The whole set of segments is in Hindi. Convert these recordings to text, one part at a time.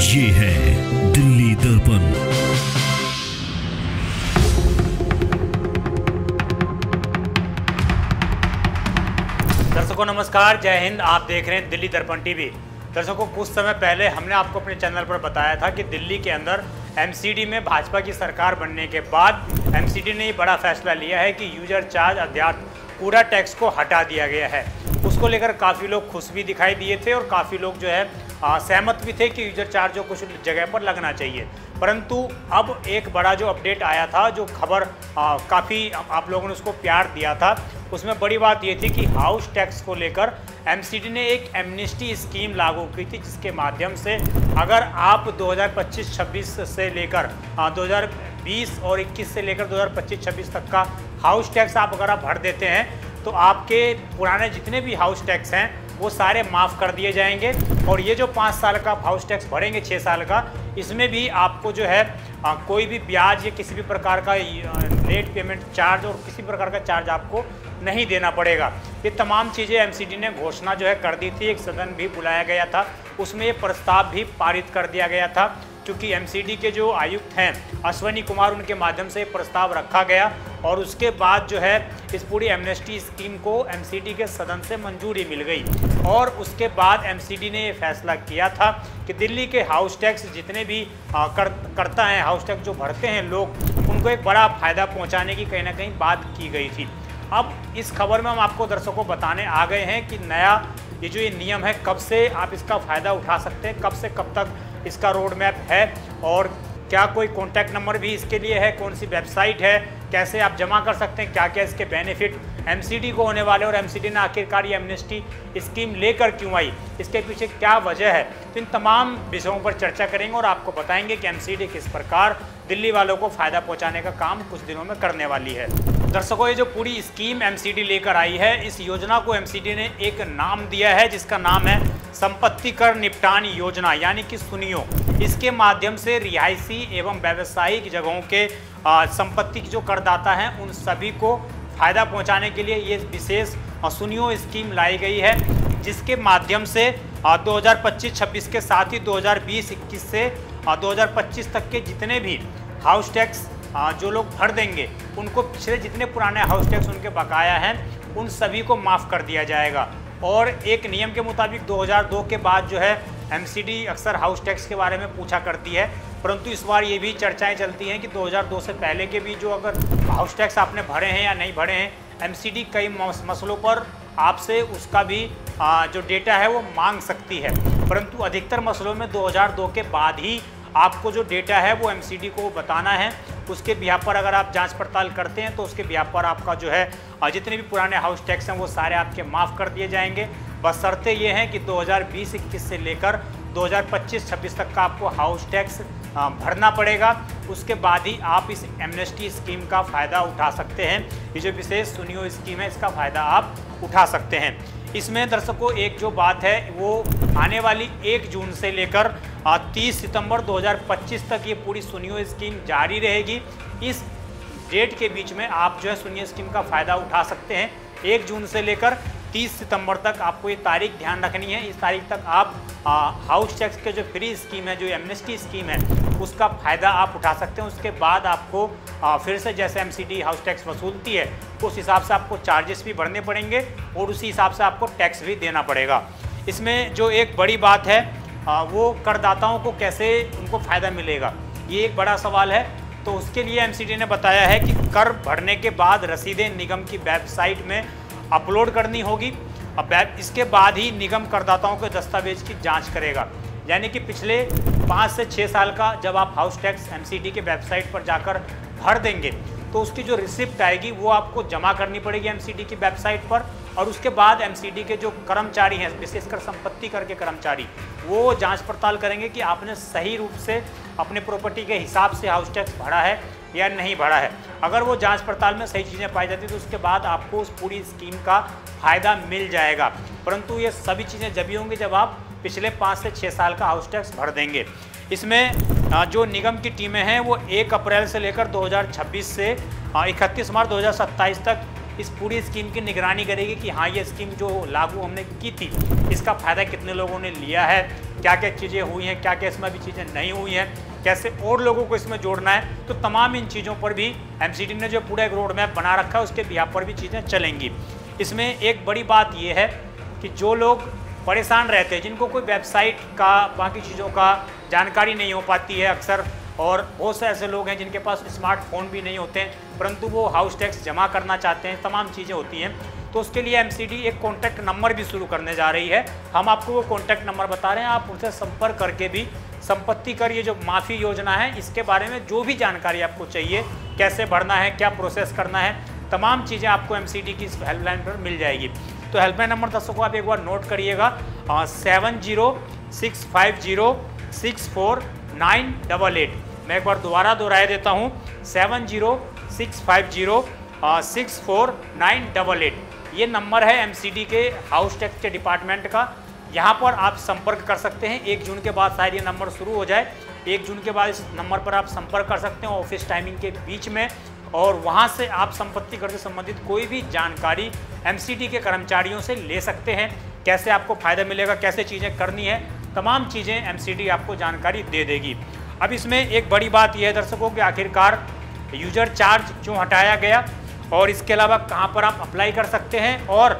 ये है दिल्ली दर्पण। दर्शकों नमस्कार, जय हिंद। आप देख रहे हैं दिल्ली दर्पण टीवी। दर्शकों, कुछ समय पहले हमने आपको अपने चैनल पर बताया था कि दिल्ली के अंदर एमसीडी में भाजपा की सरकार बनने के बाद एमसीडी ने ये बड़ा फैसला लिया है कि यूजर चार्ज अर्थात कूड़ा टैक्स को हटा दिया गया है। उसको लेकर काफ़ी लोग खुश भी दिखाई दिए थे और काफ़ी लोग जो है सहमत भी थे कि यूजर चार्ज जो कुछ जगह पर लगना चाहिए। परंतु अब एक बड़ा जो अपडेट आया था, जो खबर काफ़ी आप लोगों ने उसको प्यार दिया था, उसमें बड़ी बात ये थी कि हाउस टैक्स को लेकर एमसीडी ने एक एमनेस्टी स्कीम लागू की थी, जिसके माध्यम से अगर आप 2025-26 से लेकर 2020 और 21 से लेकर 2025-26 तक का हाउस टैक्स अगर आप भर देते हैं तो आपके पुराने जितने भी हाउस टैक्स हैं वो सारे माफ़ कर दिए जाएंगे। और ये जो 5 साल का हाउस टैक्स भरेंगे 6 साल का, इसमें भी आपको जो है कोई भी ब्याज या किसी भी प्रकार का लेट पेमेंट चार्ज और किसी प्रकार का चार्ज आपको नहीं देना पड़ेगा। ये तमाम चीज़ें एमसीडी ने घोषणा जो है कर दी थी। एक सदन भी बुलाया गया था, उसमें ये प्रस्ताव भी पारित कर दिया गया था, क्योंकि एमसीडी के जो आयुक्त हैं अश्वनी कुमार, उनके माध्यम से प्रस्ताव रखा गया और उसके बाद जो है इस पूरी एमनेस्टी स्कीम को एमसीडी के सदन से मंजूरी मिल गई। और उसके बाद एमसीडी ने ये फैसला किया था कि दिल्ली के हाउस टैक्स जितने भी करता है, हाउस टैक्स जो भरते हैं लोग, उनको एक बड़ा फ़ायदा पहुंचाने की कहीं ना कहीं बात की गई थी। अब इस खबर में हम आपको दर्शकों बताने आ गए हैं कि नया ये नियम है, कब से आप इसका फ़ायदा उठा सकते हैं, कब से कब तक इसका रोड मैप है और क्या कोई कॉन्टैक्ट नंबर भी इसके लिए है, कौन सी वेबसाइट है, कैसे आप जमा कर सकते हैं, क्या क्या इसके बेनिफिट एमसीडी को होने वाले और एमसीडी ने आखिरकार ये एमनेस्टी स्कीम लेकर क्यों आई, इसके पीछे क्या वजह है। तो इन तमाम विषयों पर चर्चा करेंगे और आपको बताएंगे कि एमसीडी किस प्रकार दिल्ली वालों को फ़ायदा पहुंचाने का काम कुछ दिनों में करने वाली है। दर्शकों, ये जो पूरी स्कीम एमसीडी लेकर आई है, इस योजना को एमसीडी ने एक नाम दिया है, जिसका नाम है संपत्ति कर निपटान योजना, यानी कि सुनियो। इसके माध्यम से रिहायशी एवं व्यावसायिक जगहों के संपत्ति जो करदाता हैं उन सभी को फ़ायदा पहुंचाने के लिए ये विशेष सुनियो स्कीम लाई गई है, जिसके माध्यम से 2025-26 के साथ ही 2020-21 से 2025 तक के जितने भी हाउस टैक्स जो लोग भर देंगे, उनको पिछले जितने पुराने हाउस टैक्स उनके बकाया हैं उन सभी को माफ़ कर दिया जाएगा। और एक नियम के मुताबिक 2002 के बाद जो है एमसीडी अक्सर हाउस टैक्स के बारे में पूछा करती है, परंतु इस बार ये भी चर्चाएं चलती हैं कि 2002 से पहले के भी जो अगर हाउस टैक्स आपने भरे हैं या नहीं भरे हैं, एमसीडी कई मसलों पर आपसे उसका भी जो डेटा है वो मांग सकती है। परंतु अधिकतर मसलों में 2002 के बाद ही आपको जो डेटा है वो एमसीडी को बताना है। उसके बिहाफ पर अगर आप जांच पड़ताल करते हैं तो उसके बिहाफ पर आपका जो है जितने भी पुराने हाउस टैक्स हैं वो सारे आपके माफ़ कर दिए जाएंगे। बशर्ते ये हैं कि 2020-21 से लेकर 2025-26 तक का आपको हाउस टैक्स भरना पड़ेगा। उसके बाद ही आप इस एमनेस्टी स्कीम का फ़ायदा उठा सकते हैं। ये जो विशेष सुनियो स्कीम है, इसका फ़ायदा आप उठा सकते हैं। इसमें दर्शकों एक जो बात है वो आने वाली 1 जून से लेकर 30 सितंबर 2025 तक ये पूरी सुनियो स्कीम जारी रहेगी। इस डेट के बीच में आप जो है सुनियो स्कीम का फ़ायदा उठा सकते हैं। 1 जून से लेकर 30 सितंबर तक आपको ये तारीख ध्यान रखनी है। इस तारीख तक आप हाउस टैक्स के जो फ्री स्कीम है, जो एमनेस्टी स्कीम है, उसका फ़ायदा आप उठा सकते हैं। उसके बाद आपको फिर से जैसे एमसीडी हाउस टैक्स वसूलती है उस हिसाब से आपको चार्जेस भी भरने पड़ेंगे और उसी हिसाब से आपको टैक्स भी देना पड़ेगा। इसमें जो एक बड़ी बात है वो करदाताओं को कैसे उनको फ़ायदा मिलेगा, ये एक बड़ा सवाल है। तो उसके लिए एमसीडी ने बताया है कि कर भरने के बाद रसीदें निगम की वेबसाइट में अपलोड करनी होगी। अब इसके बाद ही निगम करदाताओं के दस्तावेज की जांच करेगा, यानी कि पिछले 5 से 6 साल का जब आप हाउस टैक्स एमसीडी के वेबसाइट पर जाकर भर देंगे तो उसकी जो रिसिप्ट आएगी वो आपको जमा करनी पड़ेगी एमसीडी की वेबसाइट पर। और उसके बाद एमसीडी के जो कर्मचारी हैं, विशेषकर संपत्ति कर के कर्मचारी, वो जांच पड़ताल करेंगे कि आपने सही रूप से अपने प्रॉपर्टी के हिसाब से हाउस टैक्स भरा है या नहीं भरा है। अगर वो जांच पड़ताल में सही चीज़ें पाई जाती तो उसके बाद आपको उस पूरी स्कीम का फ़ायदा मिल जाएगा। परंतु ये सभी चीज़ें जब ही होंगी जब आप पिछले 5 से 6 साल का हाउस टैक्स भर देंगे। इसमें जो निगम की टीमें हैं वो 1 अप्रैल से लेकर 2026 से 31 मार्च 2027 तक इस पूरी स्कीम की निगरानी करेगी कि हाँ ये स्कीम जो लागू हमने की थी इसका फ़ायदा कितने लोगों ने लिया है, क्या क्या चीज़ें हुई हैं, क्या क्या इसमें अभी चीज़ें नहीं हुई हैं, कैसे और लोगों को इसमें जोड़ना है। तो तमाम इन चीज़ों पर भी एमसीडी ने जो पूरा एक रोड मैप बना रखा है उसके बिहाफ पर भी चीज़ें चलेंगी। इसमें एक बड़ी बात यह है कि जो लोग परेशान रहते हैं, जिनको कोई वेबसाइट का बाकी चीज़ों का जानकारी नहीं हो पाती है अक्सर, और बहुत से ऐसे लोग हैं जिनके पास स्मार्टफोन भी नहीं होते हैं परंतु वो हाउस टैक्स जमा करना चाहते हैं, तमाम चीज़ें होती हैं, तो उसके लिए एमसीडी एक कॉन्टैक्ट नंबर भी शुरू करने जा रही है। हम आपको वो कॉन्टैक्ट नंबर बता रहे हैं, आप उनसे संपर्क करके भी संपत्ति कर ये जो माफ़ी योजना है इसके बारे में जो भी जानकारी आपको चाहिए, कैसे भरना है, क्या प्रोसेस करना है, तमाम चीज़ें आपको एमसीडी की इस हेल्पलाइन पर मिल जाएगी। तो हेल्पलाइन नंबर दर्शकों आप एक बार नोट करिएगा, 7065064988। मैं एक बार दोबारा दोहराए देता हूँ, 7065064988। ये नंबर है एमसीडी के हाउस टैक्स के डिपार्टमेंट का। यहाँ पर आप संपर्क कर सकते हैं। 1 जून के बाद शायद ये नंबर शुरू हो जाए, 1 जून के बाद इस नंबर पर आप संपर्क कर सकते हैं ऑफिस टाइमिंग के बीच में, और वहाँ से आप संपत्ति कर से संबंधित कोई भी जानकारी एमसीडी के कर्मचारियों से ले सकते हैं। कैसे आपको फ़ायदा मिलेगा, कैसे चीज़ें करनी है, तमाम चीज़ें एमसीडी आपको जानकारी दे देगी। अब इसमें एक बड़ी बात यह है दर्शकों कि आखिरकार यूजर चार्ज क्यों हटाया गया और इसके अलावा कहाँ पर आप अप्लाई कर सकते हैं और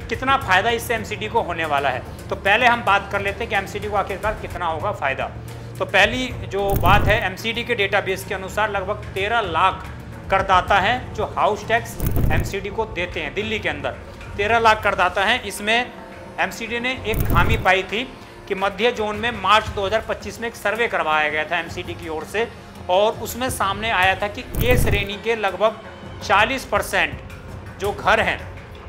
कितना फ़ायदा इससे एमसीडी को होने वाला है। तो पहले हम बात कर लेते हैं कि एमसीडी को आखिरकार कितना होगा फ़ायदा। तो पहली जो बात है, एमसीडी के डेटाबेस के अनुसार लगभग 13 लाख करदाता हैं जो हाउस टैक्स एमसीडी को देते हैं दिल्ली के अंदर। 13 लाख करदाता हैं। इसमें एमसीडी ने एक खामी पाई थी कि मध्य जोन में मार्च 2025 में एक सर्वे करवाया गया था एमसीडी की ओर से, और उसमें सामने आया था कि ए श्रेणी के लगभग 40% जो घर हैं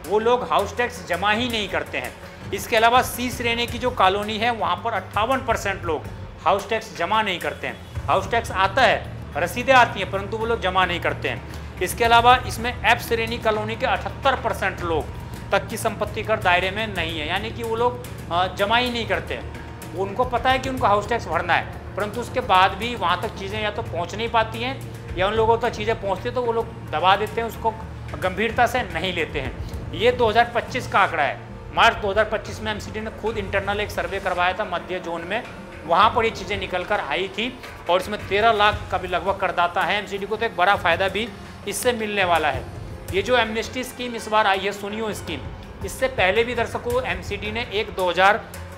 वो लोग हाउस टैक्स जमा ही नहीं करते हैं। इसके अलावा सी श्रेणी की जो कॉलोनी है वहाँ पर 58% लोग हाउस टैक्स जमा नहीं करते हैं। हाउस टैक्स आता है, रसीदें आती हैं, परंतु वो लोग जमा नहीं करते हैं। इसके अलावा इसमें एफ श्रेणी कॉलोनी के 78% लोग तक की संपत्ति कर दायरे में नहीं है, यानी कि वो लोग जमा ही नहीं करते हैं। उनको पता है कि उनको हाउस टैक्स भरना है, परंतु उसके बाद भी वहाँ तक चीज़ें या तो पहुँच नहीं पाती हैं या उन लोगों तक चीज़ें पहुँचती हैं तो वो लोग दबा देते हैं, उसको गंभीरता से नहीं लेते हैं। ये 2025 का आंकड़ा है। मार्च 2025 में एमसीडी ने खुद इंटरनल एक सर्वे करवाया था मध्य जोन में, वहाँ पर ये चीज़ें निकल कर आई थी, और इसमें 13 लाख का भी लगभग करदाता है एमसीडी को, तो एक बड़ा फ़ायदा भी इससे मिलने वाला है। ये जो एमनेस्टी स्कीम इस बार आई है, सुनियो स्कीम, इससे पहले भी दर्शकों एमसीडी ने एक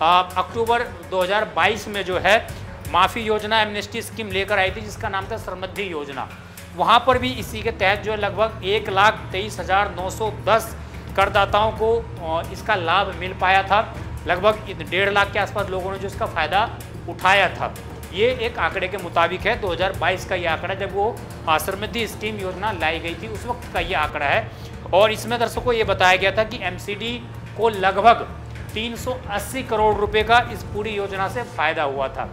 अक्टूबर 2022 में जो है माफ़ी योजना एमनेस्टी स्कीम लेकर आई थी जिसका नाम था समृद्धि योजना। वहाँ पर भी इसी के तहत जो है लगभग 1,23,910 करदाताओं को इसका लाभ मिल पाया था। लगभग 1.5 लाख के आसपास लोगों ने जो इसका फ़ायदा उठाया था। ये एक आंकड़े के मुताबिक है, 2022 का ये आंकड़ा, जब वो समृद्धि स्कीम योजना लाई गई थी उस वक्त का ये आंकड़ा है। और इसमें दर्शकों को ये बताया गया था कि एमसीडी को लगभग 380 करोड़ रुपए का इस पूरी योजना से फ़ायदा हुआ था।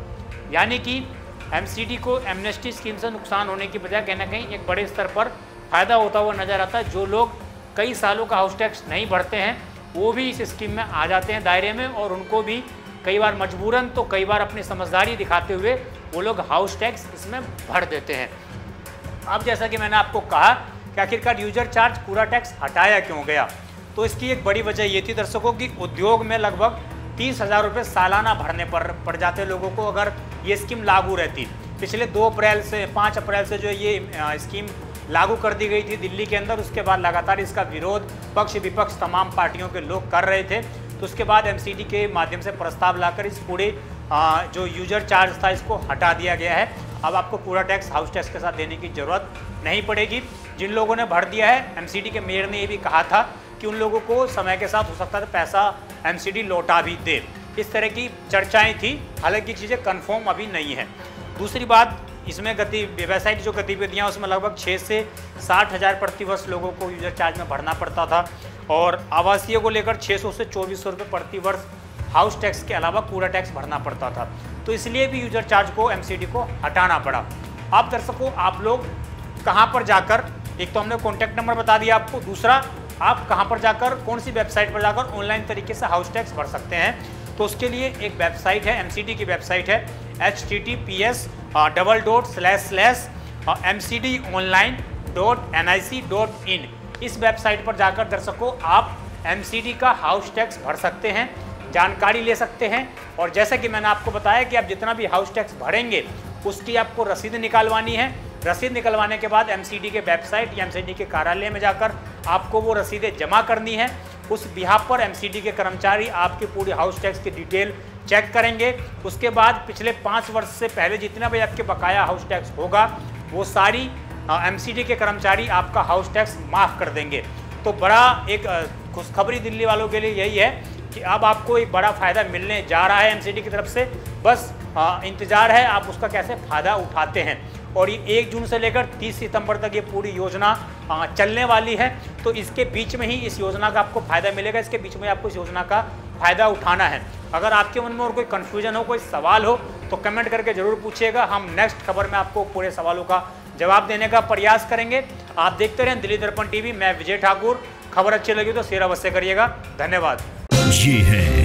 यानी कि एमसीडी को एमनेस्टी स्कीम से नुकसान होने की बजाय कहीं ना कहीं एक बड़े स्तर पर फ़ायदा होता हुआ नज़र आता है। जो लोग कई सालों का हाउस टैक्स नहीं भरते हैं वो भी इस स्कीम में आ जाते हैं दायरे में, और उनको भी कई बार मजबूरन तो कई बार अपनी समझदारी दिखाते हुए वो लोग हाउस टैक्स इसमें भर देते हैं। अब जैसा कि मैंने आपको कहा कि आखिरकार यूजर चार्ज पूरा टैक्स हटाया क्यों गया, तो इसकी एक बड़ी वजह ये थी दर्शकों कि उद्योग में लगभग 30,000 रुपये सालाना भरने पड़ जाते लोगों को अगर ये स्कीम लागू रहती। पिछले 5 अप्रैल से जो ये स्कीम लागू कर दी गई थी दिल्ली के अंदर, उसके बाद लगातार इसका विरोध पक्ष विपक्ष तमाम पार्टियों के लोग कर रहे थे। तो उसके बाद एमसीडी के माध्यम से प्रस्ताव लाकर इस पूरे जो यूजर चार्ज था इसको हटा दिया गया है। अब आपको पूरा टैक्स हाउस टैक्स के साथ देने की ज़रूरत नहीं पड़ेगी। जिन लोगों ने भर दिया है, एमसीडी के मेयर ने ये भी कहा था कि उन लोगों को समय के साथ हो सकता है पैसा एमसीडी लौटा भी दे। इस तरह की चर्चाएं थी, हालांकि चीज़ें कंफर्म अभी नहीं है। दूसरी बात, इसमें व्यावसायिक जो गतिविधियाँ उसमें लगभग 6 से 60 हज़ार प्रति वर्ष लोगों को यूजर चार्ज में भरना पड़ता था, और आवासीय को लेकर 600 से 2400 रुपये प्रति वर्ष हाउस टैक्स के अलावा पूरा टैक्स भरना पड़ता था। तो इसलिए भी यूजर चार्ज को एमसीडी को हटाना पड़ा। अब दर्शकों आप लोग कहाँ पर जाकर, एक तो हमने कॉन्टैक्ट नंबर बता दिया आपको, दूसरा आप कहाँ पर जाकर, कौन सी वेबसाइट पर जाकर ऑनलाइन तरीके से हाउस टैक्स भर सकते हैं। तो उसके लिए एक वेबसाइट है, एमसीडी की वेबसाइट है, https://mcdonline.nic.in। इस वेबसाइट पर जाकर दर्शकों आप एमसीडी का हाउस टैक्स भर सकते हैं, जानकारी ले सकते हैं। और जैसा कि मैंने आपको बताया कि आप जितना भी हाउस टैक्स भरेंगे उसकी आपको रसीद निकालवानी है। रसीद निकलवाने के बाद एमसीडी के वेबसाइट या एमसीडी के कार्यालय में जाकर आपको वो रसीदें जमा करनी है। उस बिहाफ पर एमसीडी के कर्मचारी आपकी पूरी हाउस टैक्स की डिटेल चेक करेंगे। उसके बाद पिछले 5 वर्ष से पहले जितना भी आपके बकाया हाउस टैक्स होगा वो सारी एमसीडी के कर्मचारी आपका हाउस टैक्स माफ़ कर देंगे। तो बड़ा एक खुशखबरी दिल्ली वालों के लिए यही है कि अब आपको एक बड़ा फ़ायदा मिलने जा रहा है एमसीडी की तरफ से। बस इंतज़ार है आप उसका कैसे फ़ायदा उठाते हैं। और ये 1 जून से लेकर 30 सितंबर तक ये पूरी योजना चलने वाली है। तो इसके बीच में ही इस योजना का आपको फ़ायदा मिलेगा, इसके बीच में आपको इस योजना का फ़ायदा उठाना है। अगर आपके मन में और कोई कन्फ्यूजन हो, कोई सवाल हो तो कमेंट करके ज़रूर पूछिएगा। हम नेक्स्ट खबर में आपको पूरे सवालों का जवाब देने का प्रयास करेंगे। आप देखते रहें दिल्ली दर्पण टीवी। मैं विजय ठाकुर। खबर अच्छी लगी तो शेयर अवश्य करिएगा। धन्यवाद। ये है